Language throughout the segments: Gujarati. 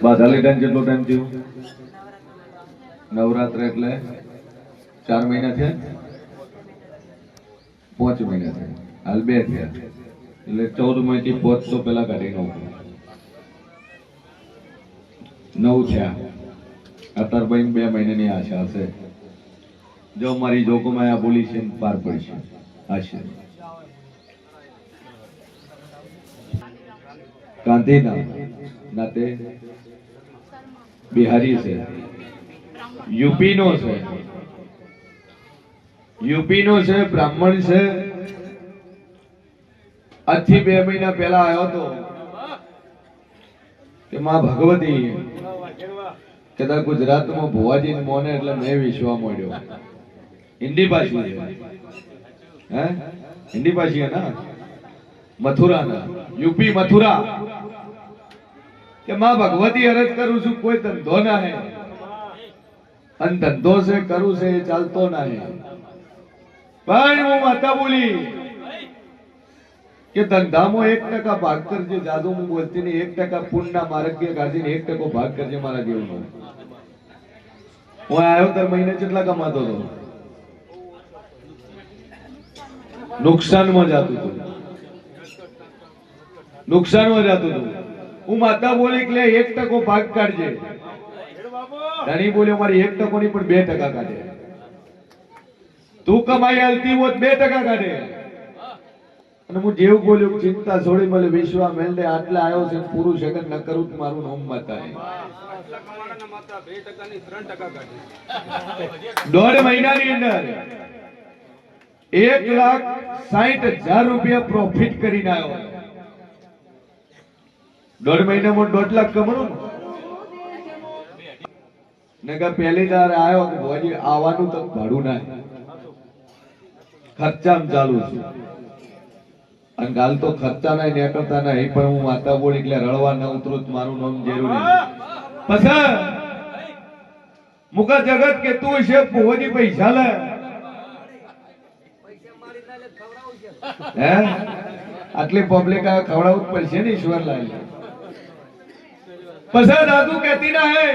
બાધાલી ટાઈમ કેટલો ટાઈમ થયો? નવરાત્ર એટલે 4 મહિના થયા, 5 મહિના થયા, હાલ 2 થયા, એટલે 14 માંથી 5 તો પેલા કાઢી 9 થયા. અત્યારે ભાઈ 2 મહિનાની આશા હશે. જો મારી જોગમાં આ બોલી છે પાર પડશે આશા. ગાંધીના નાતે બિહારી છે, યુપી નો છે, બ્રાહ્મણ છે. આજથી 2 મહિના પહેલા આવ્યો હતો કે માં ભગવતી કદાચ ગુજરાતમાં ભુવાજી મોને એટલે મેં વિશ્વા મળ્યો. હિન્દી ભાષી છે, હે હિન્દી ભાષી है ना, मथुरा ना, यूपी मथुरा. કે માં ભગવતી અરજ કરું છું, કોઈ ધંધો ના હે, અને ધંધો છે કરું છે એ ચાલતો ના હે. પણ હું માતા બોલી કે ધંધામાં 1% ભાગ કરજે. જાદુ હું બોલતી નહીં, 1% પુણ્યના માર્ગે કાઢી 1% ભાગ કરજે મારા જીવનો. હું આવ્યો દર મહિને કેટલા કમાતો હતો? નુકસાનમાં જતું હતું, નુકસાનમાં જતું હતું. હું માતા બોલી કે 1% ભાગ કાઢજે. ધણી બોલ્યો મારી 1% ની પણ 2% કાઢે. તું કમાઈ હાલતી હોત 2% કાઢે. અને હું જેવું બોલ્યું ચિંતા છોડી મળે વિશ્વા મેલડે આટલા આવ્યો છે, પૂરું સગન ન કરું તો મારું નામ માતા. 1.5 મહિનાની અંદર 1,60,000 રૂપિયા પ્રોફિટ કરીને આવ્યો. 1.5 મહિનામાં 1.5 લાખ કમાણું ને કે પહેલી વાર આવ્યો કે ભોજી આવવાનું તો ભાડું ના ખર્ચામાં ચાલુ છે. અને ગાલ તો ખર્ચા ના નીકળતા નહીં, પણ હું માતા બોલી એટલે રળવા ન ઉતરું મારું નામ જરૂરી. પછી મુકા જગત કે તું છે ભોજી પૈસા લે, હે આટલી પબ્લિક આ ખવડાવવું પડશે ને ઈશ્વરલાલ. પછી દાદુ કહેતી ના હે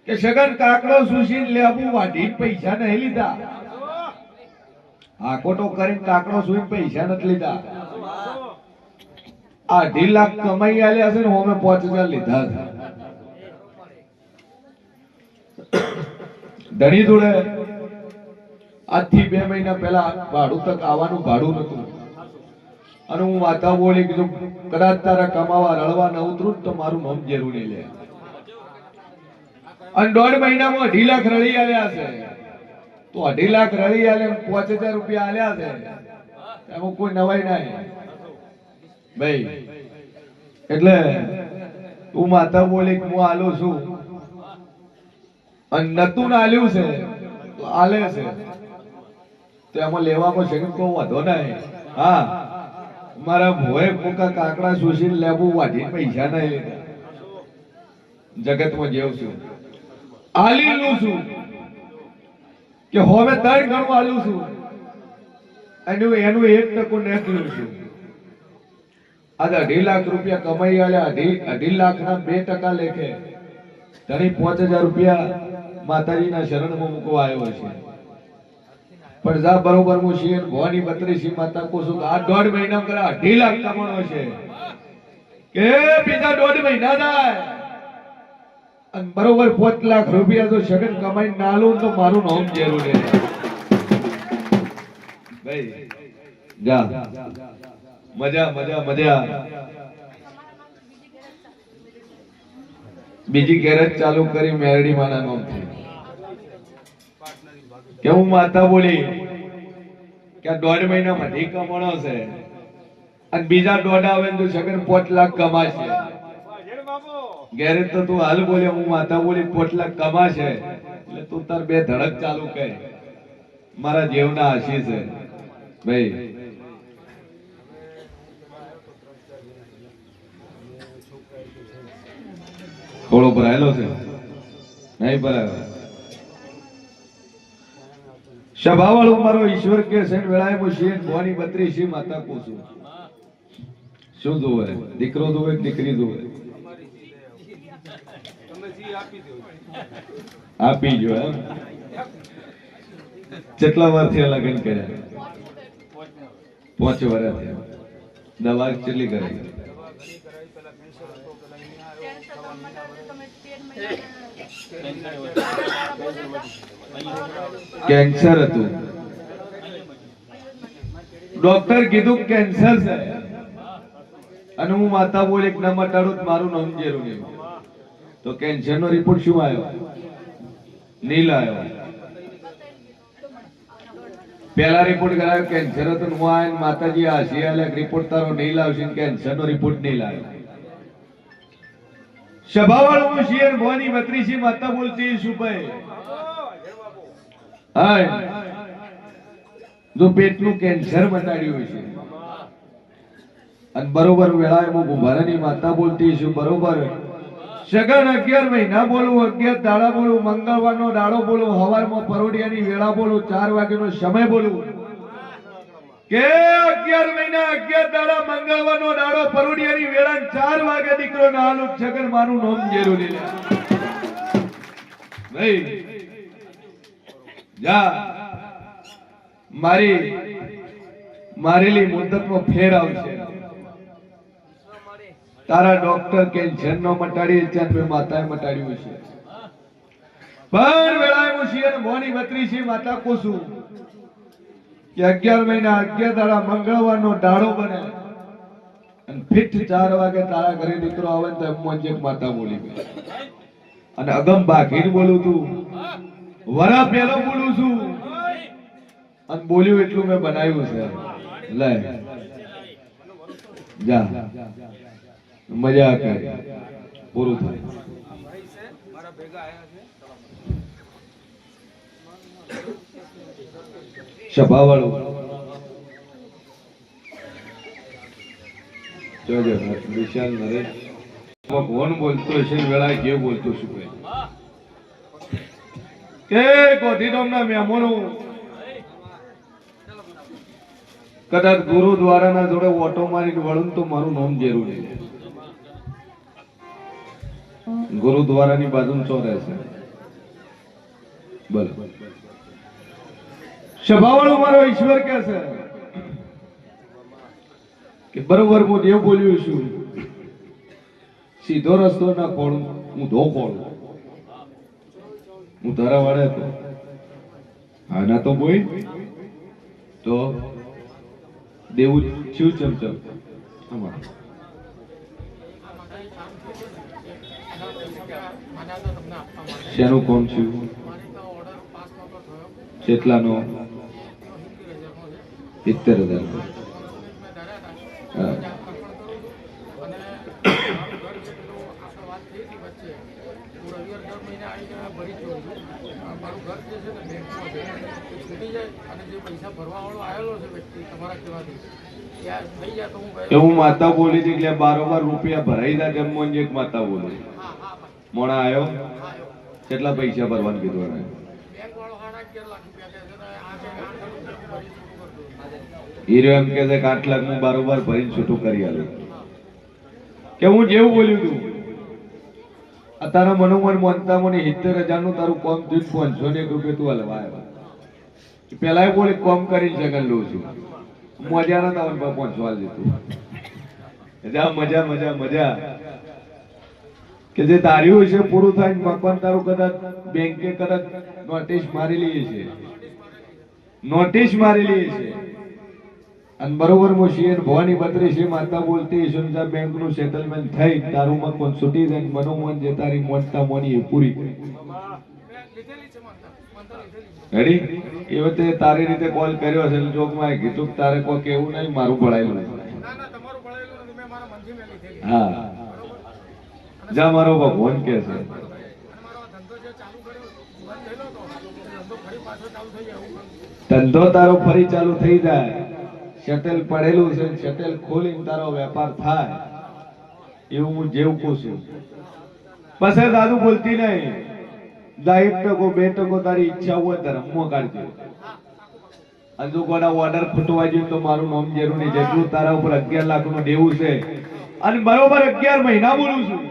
કે સગન કાકડો સુશીન લેવું વાઢી પૈસા નહીં લીધા. આકોટો કરીને કાકડો સુઈ પૈસા નથી લીધા. 2.5 લાખ કમાઈ આલ્યા છે ને, અમે 5,000 લીધા છે. ધણી જોડે આજથી 2 મહિના પહેલા ભાડું તક આવવાનું ભાડું નતું. અને હું માતા બોલી કીધું કદાચ તારા કમાવા રળવા ન ઉતરું તો મારું નામ જરૂરી લે. અને 1.5 મહિનામાં 2.5 લાખ રળી આલ્યા છે. તો 2.5 લાખ રળી આલે 5,000 રૂપિયા આલ્યા છે, એમાં કોઈ નવાઈ નહીં ભાઈ. એટલે તું માતા બોલી હું આલું છું, અને નતું આલ્યું છે તો આલે છે, તો એમાં લેવામાં છે કોઈ વાંધો નહીં. હા મારા ભોય કોકા કાકડા સુશીલ લેવું વાઢી પૈસા નહીં લીધા. જગતમાં જેવું છું આલી લઉં છું કે હવે 3 ગણું આલ્યું છું, એનું 1% નીકળ્યું છું. આજે 2.5 લાખ રૂપિયા કમાઈ આલ્યા. 2.5 લાખ ના 2% લેખે ધણી 5,000 રૂપિયા માતાજીના શરણમાં મૂકવા આવ્યો છે. પણ જા બરોબર હું શિયન ભવાની 32 માતા કો છું આ 1.5 મહિના કરે 2.5 લાખ કમાણો છે કે બીજા 1.5 મહિના જાય અને બરોબર 5 લાખ રૂપિયા તો સગન કમાઈ ના લો તો મારું નામ જરૂરી ભાઈ. જા મજા મજા મજા. બીજી ગેરેજ ચાલુ કરી મેરડી માના નામથી કે હું માતા બોલી કે 1.5 મહિનામાં ધી કમાણો છે, અને બીજા 1.5 આવે તો સગન 5 લાખ કમાશે. ગેરેજ તો તું હાલ બોલ્યો હું માતા બોલી 5 લાખ કમાશે, એટલે તું તાર 2 ધડક ચાલુ કર. મારા જીવના આશીષ છે ભાઈ. થોડો ભરાયેલો છે નહીં ભરાયો. સભા વાળું મારો ઈશ્વર કે છે વેળાએ હું શિયન ભવાની 32 માતા કો છું. શું જોવે? દીકરો જોવે દીકરી જોવે? આપી જો એમ કેટલા વાર થયા લગ્ન કર્યા 5 વર્ષ થયા દવા કેટલી કરાઈ કેન્સર હતું ડોક્ટર કીધું કેન્સર છે અને હું માતા બોલ એક ના મટાડું મારું નામ જેરું નહીં તો કેન્સર નો રિપોર્ટ શું આવ્યો નીલ આવ્યો પહેલા રિપોર્ટ કરાયો કેન્સર હતું હું આયન માતાજી આશી આલે રિપોર્ટ તારો નીલ આવશે કેન્સર નો રિપોર્ટ નીલ આવ્યો સભાવાળું હું શિયર ભવાની બત્રીસી માતા બોલતી શું ભાઈ હાય જો પેટનું કેન્સર મટાડ્યું છે અને બરોબર વેળાએ હું ગુંભારાની માતા બોલતી છું બરોબર સગન 11 મહિના બોલું 11 દાડા બોલું મંગળવારનો દાડો બોલું હવારમાં પરોડિયાની વેળા બોલું 4 વાગ્યાનો સમય બોલું કે 11 મહિના 11 દાડા મંગળવારનો દાડો પરોડિયાની વેળા 4 વાગે દીકરો નાલું સગન મારું નામ જેરું લે ભાઈ જા મારેલી મુદ્દતમાં ફેર આવશે તારા ડોક્ટર કેન્સર નો મટાડી છે માતાએ મટાડ્યું છે પણ વેળાએ હું શિયર મોની 32 માતા કોસું કે 11 મહિના 11 દાડા મંગળવારનો દાડો બને અને ફિટ 4 વાગે તારા ઘરે દીકરો આવે તો મોજેક માતા બોલી ગઈ અને અગમ બાકીને બોલું તું વરા પેલો બોલું છું અને બોલ્યું એટલું મેં બનાવ્યું છે લે જા મજા કરે પૂરું થાય સભાવાળું જોજો વિશાલ નરેશ કોણ બોલતો છે વેળા જે બોલતો શું કે ગોધીધામના મહેમાનો કદાચ ગુરુદ્વારાના જોડે ઓટો મારીને વળું તો મારું નામ જરૂરી છે ગુરુદ્વારાની બાજુ ચો રહેશે બોલો સભાવાળો મારો ઈશ્વર કે છે કે બરોબર હું દેવ બોલ્યું છું સીધો રસ્તો ના ખોળું હું ધો ખોળું હું તારા વાળે હતો હા ના તો બોલ તો દેવું છું ચમચમ શેનું કોમ છું કેટલાનો 70,000 એવું માતા બોલી હતી એટલે બારોબાર રૂપિયા ભરાઈ દા જમવાનું એક માતા બોલી મોણા આવ્યો કેટલા પૈસા ભરવાનું કીધું હીરો એમ કે છે કે 8 લાખ હું બારોબાર ભરીને છૂટું કરી આલું કે હું જેવું બોલ્યું તું તારા મનોમન માનતા મને 70,000 નું તારું કોમ થયું 501 રૂપિયા તું હલવા આવ્યા પેલા બોલે કોમ કરી શકન લઉં છું મજા ના તાવન પહોંચવા દીધું મજા મજા મજા કે જે તાર્યું છે પૂરું થાય મકાન તારું કદાચ બેંકે કદાચ નોટિસ મારેલી છે અને બરોબર મોશિયન ભવાની 32 માતા બોલતી સુનતા બેંક નું સેટલમેન્ટ થઈ તારું મકાન છૂટી જાય મનોમન જે તારી મોનતા મોની એ પૂરી રેડી એ વખતે તારી રીતે કોલ કર્યો છે જોગમાં કીધું તારે કોઈ કેવું નહીં મારું ભળાયેલું હા જા મારો ભગવાન કે છે ધંધો તારો ફરી ચાલુ થઈ જાય શટેલ પડેલું છે શટેલ ખોલીને તારો વેપાર થાય એવું હું જેવું કહું છું પછી દાદુ બોલતી નહીં 1% 2% તારી ઈચ્છા હોય તો રમવા કાઢજો અને જો કોના ઓર્ડર ફૂટવા જોઈએ તો મારું નામ જરૂર નહીં જેટલું તારા ઉપર 11 લાખ નું દેવું છે અને બરોબર 11 મહિના બોલું છું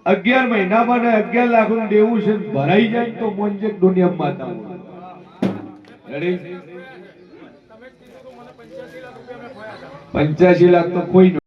11 મહિનામાં ને 11 લાખ નું દેવું છે ને ભરાઈ જાય તો મોંજે દુનિયામાં માતા રેડી 85 લાખ તો કોઈ